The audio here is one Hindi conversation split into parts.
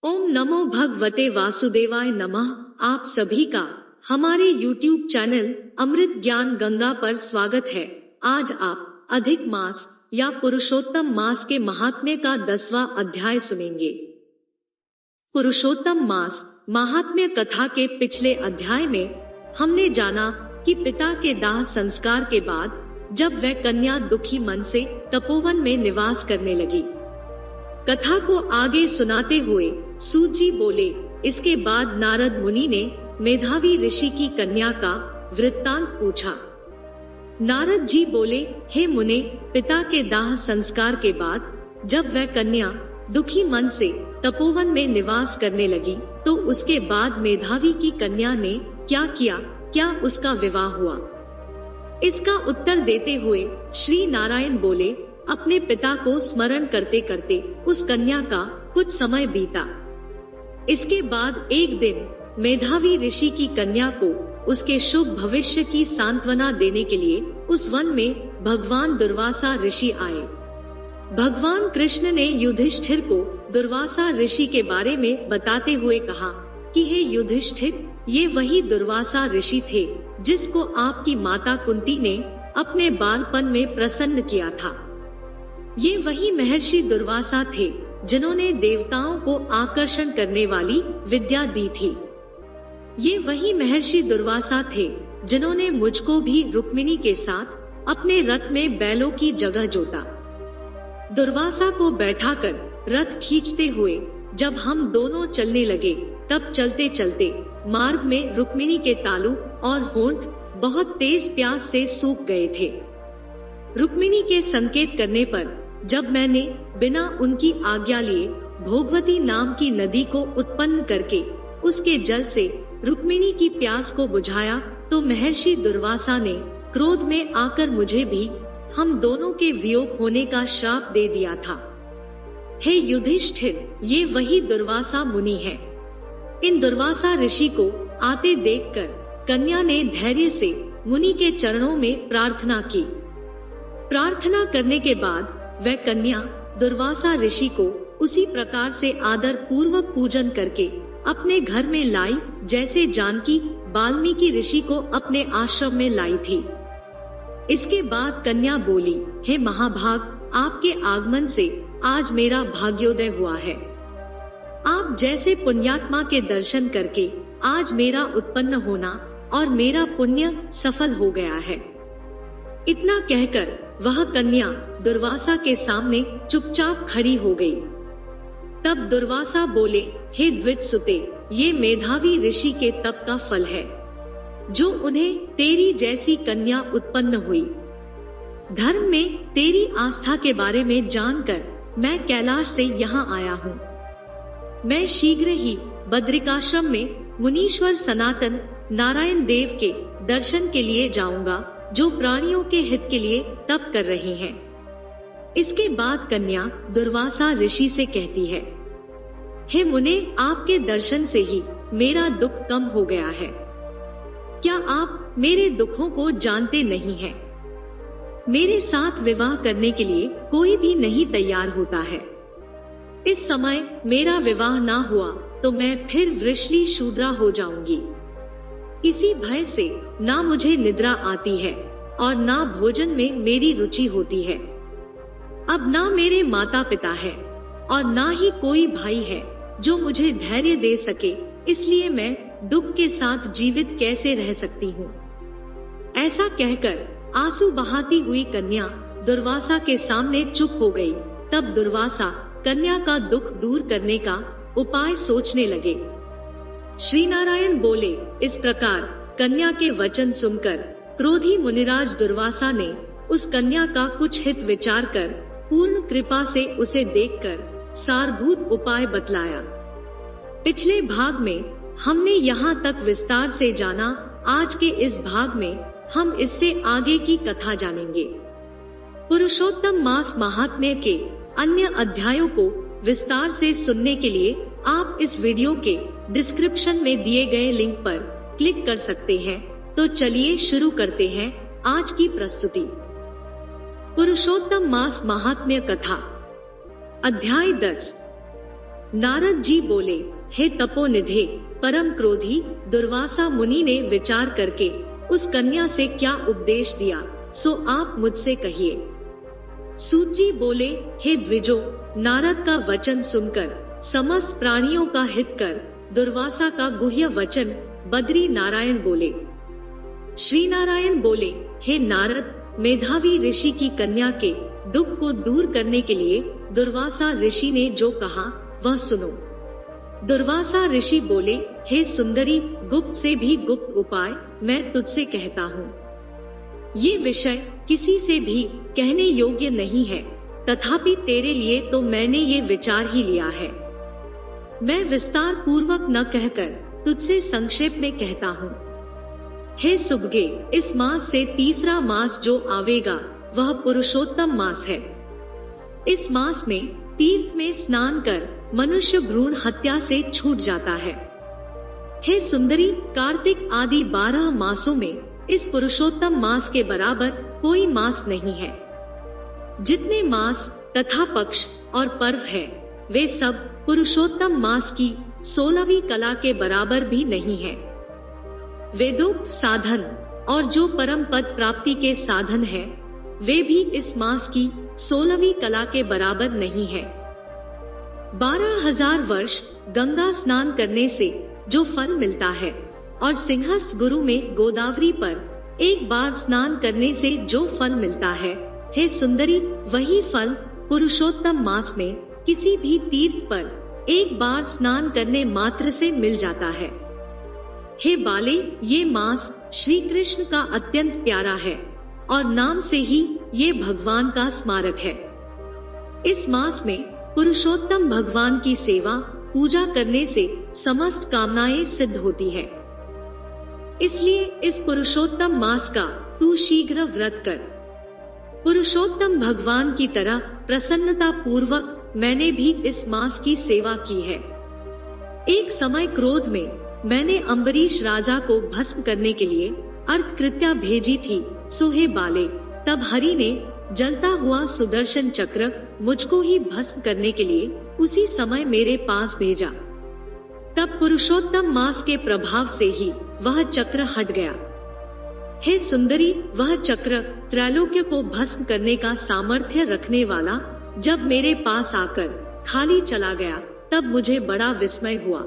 ओम नमो भगवते वासुदेवाय नमः। आप सभी का हमारे YouTube चैनल अमृत ज्ञान गंगा पर स्वागत है। आज आप अधिक मास या पुरुषोत्तम मास के महात्म्य का 10वां अध्याय सुनेंगे। पुरुषोत्तम मास महात्म्य कथा के पिछले अध्याय में हमने जाना कि पिता के दाह संस्कार के बाद जब वह कन्या दुखी मन से तपोवन में निवास करने लगी, कथा को आगे सुनाते हुए सूत जी बोले, इसके बाद नारद मुनि ने मेधावी ऋषि की कन्या का वृत्तांत पूछा। नारद जी बोले, हे मुने, पिता के दाह संस्कार के बाद जब वह कन्या दुखी मन से तपोवन में निवास करने लगी तो उसके बाद मेधावी की कन्या ने क्या किया, क्या उसका विवाह हुआ? इसका उत्तर देते हुए श्री नारायण बोले, अपने पिता को स्मरण करते करते उस कन्या का कुछ समय बीता। इसके बाद एक दिन मेधावी ऋषि की कन्या को उसके शुभ भविष्य की सांत्वना देने के लिए उस वन में भगवान दुर्वासा ऋषि आए। भगवान कृष्ण ने युधिष्ठिर को दुर्वासा ऋषि के बारे में बताते हुए कहा कि हे युधिष्ठिर, ये वही दुर्वासा ऋषि थे जिसको आपकी माता कुंती ने अपने बालपन में प्रसन्न किया था। ये वही महर्षि दुर्वासा थे जिन्होंने देवताओं को आकर्षण करने वाली विद्या दी थी। ये वही महर्षि दुर्वासा थे जिन्होंने मुझको भी रुक्मिणी के साथ अपने रथ में बैलों की जगह जोता। दुर्वासा को बैठाकर रथ खींचते हुए जब हम दोनों चलने लगे, तब चलते चलते मार्ग में रुक्मिणी के तालू और होंठ बहुत तेज प्यास से सूख गए थे। रुक्मिणी के संकेत करने पर जब मैंने बिना उनकी आज्ञा लिए भोगवती नाम की नदी को उत्पन्न करके उसके जल से रुक्मिणी की प्यास को बुझाया तो महर्षि दुर्वासा ने क्रोध में आकर मुझे भी हम दोनों के वियोग होने का श्राप दे दिया था। हे युधिष्ठिर, ये वही दुर्वासा मुनि है। इन दुर्वासा ऋषि को आते देखकर कन्या ने धैर्य से मुनि के चरणों में प्रार्थना की। प्रार्थना करने के बाद वह कन्या दुर्वासा ऋषि को उसी प्रकार से आदर पूर्वक पूजन करके अपने घर में लाई जैसे जानकी वाल्मीकि ऋषि को अपने आश्रम में लाई थी। इसके बाद कन्या बोली, हे महाभाग, आपके आगमन से आज मेरा भाग्योदय हुआ है। आप जैसे पुण्यात्मा के दर्शन करके आज मेरा उत्पन्न होना और मेरा पुण्य सफल हो गया है। इतना कहकर वह कन्या दुर्वासा के सामने चुपचाप खड़ी हो गई। तब दुर्वासा बोले, हे द्विजसुते, ये मेधावी ऋषि के तप का फल है जो उन्हें तेरी जैसी कन्या उत्पन्न हुई। धर्म में तेरी आस्था के बारे में जानकर मैं कैलाश से यहाँ आया हूँ। मैं शीघ्र ही बद्रिकाश्रम में मुनीश्वर सनातन नारायण देव के दर्शन के लिए जाऊंगा जो प्राणियों के हित के लिए तप कर रहे हैं। इसके बाद कन्या दुर्वासा ऋषि से कहती है, हे मुने, आपके दर्शन से ही मेरा दुख कम हो गया है। क्या आप मेरे दुखों को जानते नहीं हैं? मेरे साथ विवाह करने के लिए कोई भी नहीं तैयार होता है। इस समय मेरा विवाह ना हुआ तो मैं फिर वृषली शूद्रा हो जाऊंगी। इसी भय से ना मुझे निद्रा आती है और ना भोजन में मेरी रुचि होती है। अब ना मेरे माता पिता है और ना ही कोई भाई है जो मुझे धैर्य दे सके, इसलिए मैं दुख के साथ जीवित कैसे रह सकती हूँ? ऐसा कहकर आंसू बहाती हुई कन्या दुर्वासा के सामने चुप हो गई। तब दुर्वासा कन्या का दुख दूर करने का उपाय सोचने लगे। श्री नारायण बोले, इस प्रकार कन्या के वचन सुनकर क्रोधी मुनिराज दुर्वासा ने उस कन्या का कुछ हित विचार कर पूर्ण कृपा से उसे देखकर सारभूत उपाय बतलाया। पिछले भाग में हमने यहाँ तक विस्तार से जाना। आज के इस भाग में हम इससे आगे की कथा जानेंगे। पुरुषोत्तम मास महात्म्य के अन्य अध्यायों को विस्तार से सुनने के लिए आप इस वीडियो के डिस्क्रिप्शन में दिए गए लिंक पर क्लिक कर सकते हैं। तो चलिए शुरू करते हैं आज की प्रस्तुति। पुरुषोत्तम मास महात्म्य कथा, अध्याय 10। नारद जी बोले, हे तपोनिधे परम क्रोधी दुर्वासा मुनि ने विचार करके उस कन्या से क्या उपदेश दिया, सो आप मुझसे कहिए। सूत जी बोले, हे द्विजो, नारद का वचन सुनकर समस्त प्राणियों का हित कर दुर्वासा का गुह्य वचन बद्री नारायण बोले। श्री नारायण बोले, हे नारद, मेधावी ऋषि की कन्या के दुख को दूर करने के लिए दुर्वासा ऋषि ने जो कहा वह सुनो। दुर्वासा ऋषि बोले, हे सुंदरी, गुप्त से भी गुप्त उपाय मैं तुझसे कहता हूँ। ये विषय किसी से भी कहने योग्य नहीं है, तथापि तेरे लिए तो मैंने ये विचार ही लिया है। मैं विस्तार पूर्वक न कहकर तुझसे संक्षेप में कहता हूँ। हे सुबगे, इस मास से तीसरा मास जो आवेगा वह पुरुषोत्तम मास है। इस मास में तीर्थ में स्नान कर मनुष्य भ्रूण हत्या से छूट जाता है। हे सुंदरी, कार्तिक आदि 12 मासों में इस पुरुषोत्तम मास के बराबर कोई मास नहीं है। जितने मास तथा पक्ष और पर्व है वे सब पुरुषोत्तम मास की 16वीं कला के बराबर भी नहीं है। वेदोक्त साधन और जो परम पद प्राप्ति के साधन है वे भी इस मास की 16वीं कला के बराबर नहीं है। 12,000 वर्ष गंगा स्नान करने से जो फल मिलता है और सिंहस्थ गुरु में गोदावरी पर एक बार स्नान करने से जो फल मिलता है, हे सुंदरी, वही फल पुरुषोत्तम मास में किसी भी तीर्थ पर एक बार स्नान करने मात्र से मिल जाता है। हे बाले, ये मास श्री कृष्ण का अत्यंत प्यारा है और नाम से ही ये भगवान का स्मारक है। इस मास में पुरुषोत्तम भगवान की सेवा पूजा करने से समस्त कामनाएं सिद्ध होती है। इसलिए इस पुरुषोत्तम मास का तू शीघ्र व्रत कर। पुरुषोत्तम भगवान की तरह प्रसन्नता पूर्वक मैंने भी इस मास की सेवा की है। एक समय क्रोध में मैंने अम्बरीश राजा को भस्म करने के लिए अर्थकृत्या भेजी थी, सो हे बाले, तब हरि ने जलता हुआ सुदर्शन चक्र मुझको ही भस्म करने के लिए उसी समय मेरे पास भेजा। तब पुरुषोत्तम मास के प्रभाव से ही वह चक्र हट गया। हे सुंदरी, वह चक्र त्रैलोक्य को भस्म करने का सामर्थ्य रखने वाला जब मेरे पास आकर खाली चला गया तब मुझे बड़ा विस्मय हुआ।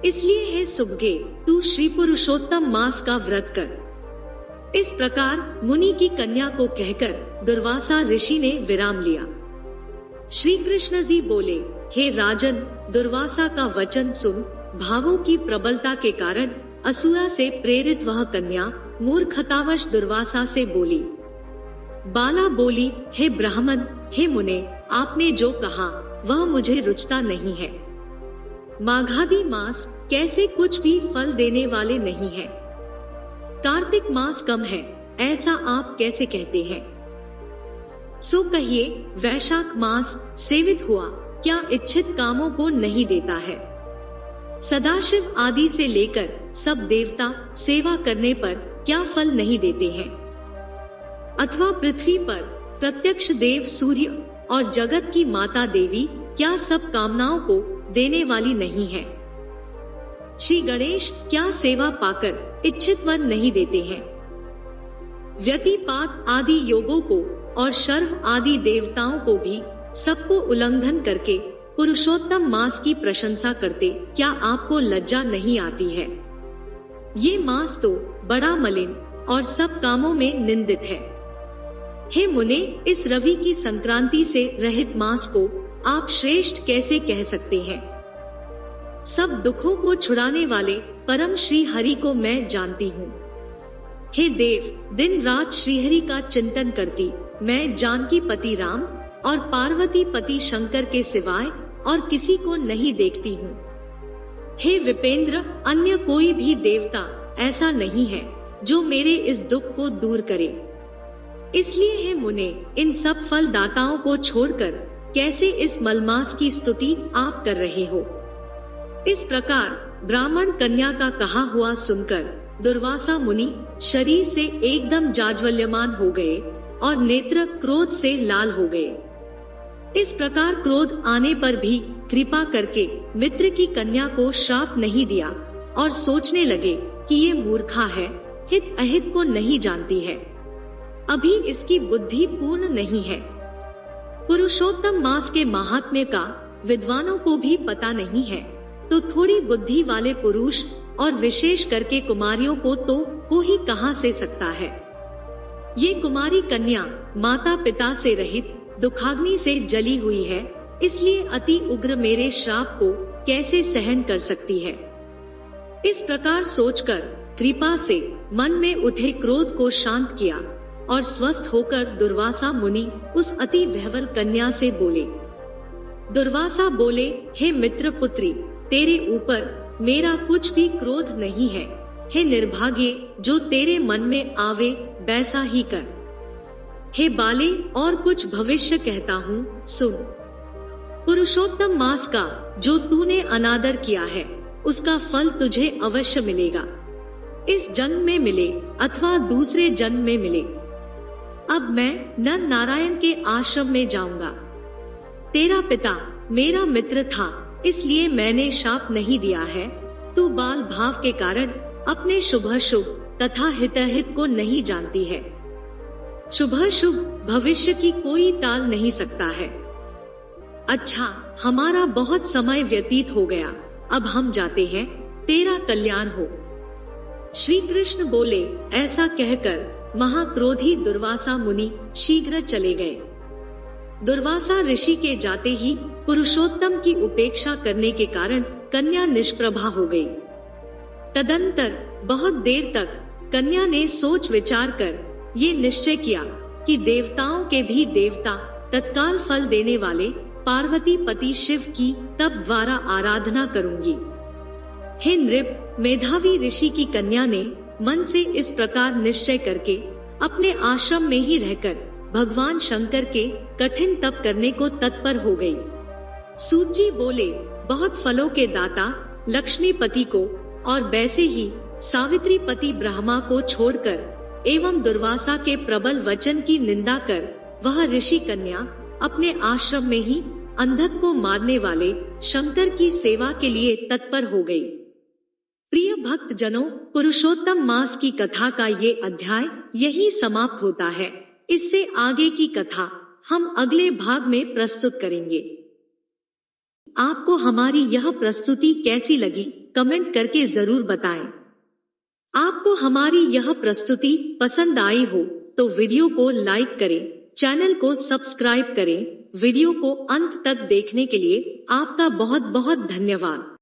इसलिए हे सुबगे, तू श्री पुरुषोत्तम मास का व्रत कर। इस प्रकार मुनि की कन्या को कहकर दुर्वासा ऋषि ने विराम लिया। श्री कृष्ण जी बोले, हे राजन, दुर्वासा का वचन सुन। भावों की प्रबलता के कारण असुरा से प्रेरित वह कन्या मूर्खतावश दुर्वासा से बोली। बाला बोली, हे ब्राह्मण, हे मुने, आपने जो कहा वह मुझे रुचता नहीं है। माघादी मास कैसे कुछ भी फल देने वाले नहीं है। कार्तिक मास कम है, ऐसा आप कैसे कहते हैं? सो कहिए, वैशाख मास सेवित हुआ क्या इच्छित कामों को नहीं देता है? सदाशिव आदि से लेकर सब देवता सेवा करने पर क्या फल नहीं देते हैं? अथवा पृथ्वी पर प्रत्यक्ष देव सूर्य और जगत की माता देवी क्या सब कामनाओं को देने वाली नहीं है? श्री गणेश क्या सेवा पाकर इच्छित वर नहीं देते हैं? व्यतिपात आदि योगों को और शर्व आदि देवताओं को भी सबको उल्लंघन करके पुरुषोत्तम मास की प्रशंसा करते क्या आपको लज्जा नहीं आती है? ये मास तो बड़ा मलिन और सब कामों में निंदित है। हे मुने, इस रवि की संक्रांति से रहित मास को आप श्रेष्ठ कैसे कह सकते हैं? सब दुखों को छुड़ाने वाले परम श्री हरि को मैं जानती हूँ। हे देव, दिन रात श्रीहरि का चिंतन करती मैं जानकी पति राम और पार्वती पति शंकर के सिवाय और किसी को नहीं देखती हूँ। हे विपेंद्र, अन्य कोई भी देवता ऐसा नहीं है जो मेरे इस दुख को दूर करे। इसलिए हे मुने, इन सब फल दाताओं को छोड़कर कैसे इस मलमास की स्तुति आप कर रहे हो? इस प्रकार ब्राह्मण कन्या का कहा हुआ सुनकर दुर्वासा मुनि शरीर से एकदम जाज्वल्यमान हो गए और नेत्र क्रोध से लाल हो गए। इस प्रकार क्रोध आने पर भी कृपा करके मित्र की कन्या को श्राप नहीं दिया और सोचने लगे कि ये मूर्खा है, हित अहित को नहीं जानती है, अभी इसकी बुद्धि पूर्ण नहीं है। पुरुषोत्तम मास के महात्म्य का विद्वानों को भी पता नहीं है, तो थोड़ी बुद्धि वाले पुरुष और विशेष करके कुमारियों को तो हो ही कहां से सकता है। ये कुमारी कन्या माता पिता से रहित दुखाग्नि से जली हुई है, इसलिए अति उग्र मेरे श्राप को कैसे सहन कर सकती है। इस प्रकार सोचकर कृपा से मन में उठे क्रोध को शांत किया और स्वस्थ होकर दुर्वासा मुनि उस अति वहवल कन्या से बोले। दुर्वासा बोले, हे मित्र पुत्री, तेरे ऊपर मेरा कुछ भी क्रोध नहीं है। हे निर्भाग्य, जो तेरे मन में आवे वैसा ही कर। हे बाले, और कुछ भविष्य कहता हूँ, सुन। पुरुषोत्तम मास का जो तूने अनादर किया है उसका फल तुझे अवश्य मिलेगा, इस जन्म में मिले अथवा दूसरे जन्म में मिले। अब मैं नर नारायण के आश्रम में जाऊंगा। तेरा पिता मेरा मित्र था, इसलिए मैंने शाप नहीं दिया है। तू बाल भाव के कारण अपने शुभाशुभ तथा हितहित को नहीं जानती है। शुभाशुभ भविष्य की कोई टाल नहीं सकता है। अच्छा, हमारा बहुत समय व्यतीत हो गया, अब हम जाते हैं, तेरा कल्याण हो। श्री कृष्ण बोले। ऐसा कहकर महाक्रोधी दुर्वासा मुनि शीघ्र चले गए। दुर्वासा ऋषि के जाते ही पुरुषोत्तम की उपेक्षा करने के कारण कन्या निष्प्रभा हो गई। तदंतर बहुत देर तक कन्या ने सोच विचार कर ये निश्चय किया कि देवताओं के भी देवता तत्काल फल देने वाले पार्वती पति शिव की तप द्वारा आराधना करूंगी। हे नृप, मेधावी ऋषि की कन्या ने मन से इस प्रकार निश्चय करके अपने आश्रम में ही रहकर भगवान शंकर के कठिन तप करने को तत्पर हो गई। सूत जी बोले, बहुत फलों के दाता लक्ष्मीपति को और वैसे ही सावित्री पति ब्रह्मा को छोड़कर एवं दुर्वासा के प्रबल वचन की निंदा कर वह ऋषि कन्या अपने आश्रम में ही अंधक को मारने वाले शंकर की सेवा के लिए तत्पर हो गई। प्रिय भक्त जनों, पुरुषोत्तम मास की कथा का ये अध्याय यही समाप्त होता है। इससे आगे की कथा हम अगले भाग में प्रस्तुत करेंगे। आपको हमारी यह प्रस्तुति कैसी लगी, कमेंट करके जरूर बताएं। आपको हमारी यह प्रस्तुति पसंद आई हो तो वीडियो को लाइक करें, चैनल को सब्सक्राइब करें। वीडियो को अंत तक देखने के लिए आपका बहुत बहुत धन्यवाद।